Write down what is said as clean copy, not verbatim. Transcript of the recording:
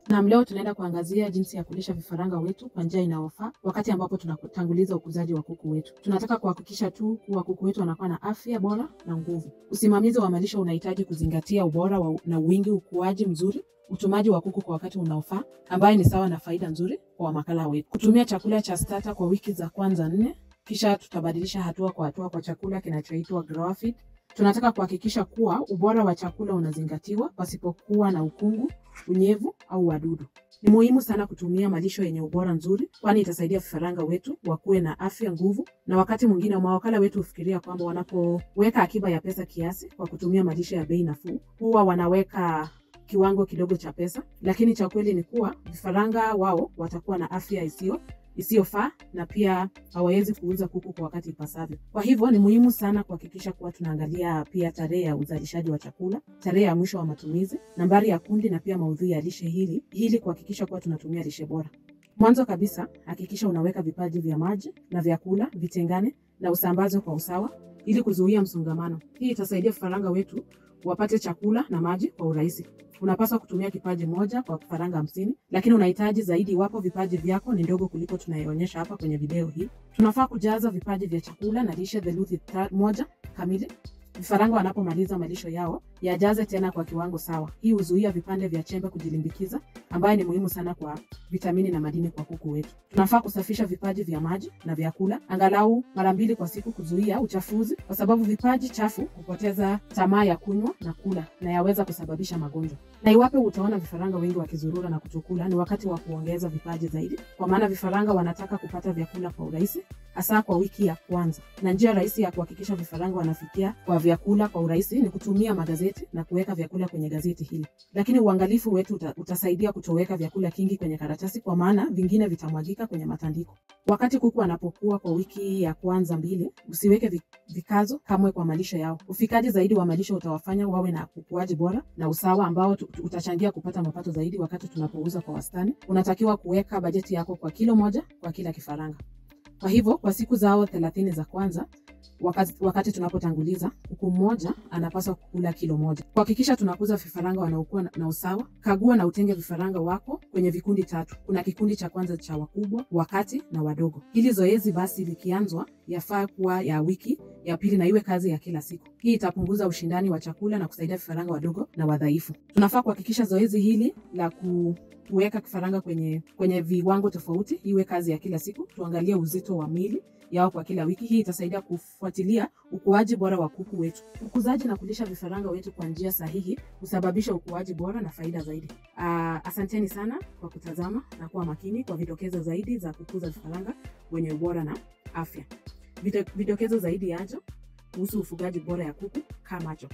Na leo tunaenda kuangazia jinsi ya kulisha vifaranga wetu kwa njia inayofaa wakati ambapo tunatanguliza ukuzaji wa kuku wetu. Tunataka kuhakikisha tu kuwa kuku wetu wanakuwa na afya bora na nguvu. Usimamizi wa malisho unahitaji kuzingatia ubora na wingi, ukuaji mzuri, utumaji wa kuku kwa wakati unaofaa, ambaye ni sawa na faida nzuri kwa makala wetu. Kutumia chakula cha starter kwa wiki za kwanza 4, kisha tutabadilisha hatua kwa hatua kwa chakula kinachoitwa grower feed. Tunataka kuhakikisha kuwa ubora wa chakula unazingatiwa pasipokuwa na ukungu, unyevu au wadudu. Ni muhimu sana kutumia malisho yenye ubora nzuri, kwani itasaidia vifaranga wetu wakuwe na afya, nguvu, na wakati mwingine mawakala wetu hufikiria kwamba wanapoweka akiba ya pesa kiasi kwa kutumia malisho ya bei nafuu, huwa wanaweka kiwango kidogo cha pesa, lakini cha kweli ni kuwa vifaranga wao watakuwa na afya isiyofaa na pia hawawezi kuuza kuku kwa wakati ipasavyo. Kwa hivyo ni muhimu sana kuhakikisha kuwa tunaangalia pia tarehe ya uzalishaji wa chakula, tarehe ya mwisho wa matumizi, nambari ya kundi na pia maudhui ya lishe hili kuhakikisha kuwa tunatumia lishe bora. Mwanzo kabisa, hakikisha unaweka vipaji vya maji na vyakula vitengane na usambazwe kwa usawa ili kuzuia msongamano. Hii itasaidia vifaranga wetu wapate chakula na maji kwa urahisi. Unapaswa kutumia kipaji moja kwa vifaranga 50, lakini unahitaji zaidi iwapo vipaji vyako ni ndogo kuliko tunayoonyesha hapa kwenye video hii. Tunafaa kujaza vipaji vya chakula na lishe theluthi moja kamili. Vifaranga wanapomaliza malisho yao yajaze tena kwa kiwango sawa. Hii huzuia vipande vya chembe kujilimbikiza, ambaye ni muhimu sana kwa vitamini na madini kwa kuku wetu. Tunafaa kusafisha vipaji vya maji na vyakula angalau mara 2 kwa siku kuzuia uchafuzi, kwa sababu vipaji chafu hupoteza tamaa ya kunywa na kula na yaweza kusababisha magonjwa. Na iwapo utaona vifaranga wengi wakizurura na kutokula, ni wakati wa kuongeza vipaji zaidi, kwa maana vifaranga wanataka kupata vyakula kwa urahisi, hasa kwa wiki ya kwanza. Na njia rahisi ya kuhakikisha vifaranga wanafikia kwa vyakula kwa urahisi ni kutumia magazeti na kuweka vyakula kwenye gazeti hili. Lakini uangalifu wetu utasaidia kutoweka vyakula kingi kwenye karatasi, kwa maana vingine vitamwagika kwenye matandiko. Wakati kuku anapokuwa kwa wiki ya kwanza 2, usiweke vikazo kamwe kwa malisho yao. Ufikaji zaidi wa malisho utawafanya wawe na ukuaji bora na usawa ambao utachangia kupata mapato zaidi wakati tunapouza kwa wastani. Unatakiwa kuweka bajeti yako kwa kilo moja kwa kila kifaranga. Kwa hivyo kwa siku zao 30 za kwanza, wakati tunapotanguliza, kuku mmoja anapaswa kukula kilo moja. Kuhakikisha tunakuza vifaranga wanaokuwa na usawa, kagua na utenge vifaranga wako kwenye vikundi 3. Kuna kikundi cha kwanza cha wakubwa, wakati na wadogo. Hili zoezi basi likianzwa yafaa kuwa ya wiki ya pili na iwe kazi ya kila siku. Hii itapunguza ushindani wa chakula na kusaidia vifaranga wadogo na wadhaifu. Tunafaa kuhakikisha zoezi hili la kuweka kifaranga kwenye viwango tofauti iwe kazi ya kila siku. Tuangalie uzito wa mili yao kwa kila wiki. Hii itasaidia kufuatilia ukuaji bora wa kuku wetu. Ukuzaji na kulisha vifaranga wetu kwa njia sahihi husababisha ukuaji bora na faida zaidi. Asanteni sana kwa kutazama na kuwa makini kwa vidokezo zaidi za kukuza vifaranga wenye ubora na afya. Vidokezo zaidi yajo kuhusu ufugaji bora ya kuku kama macho.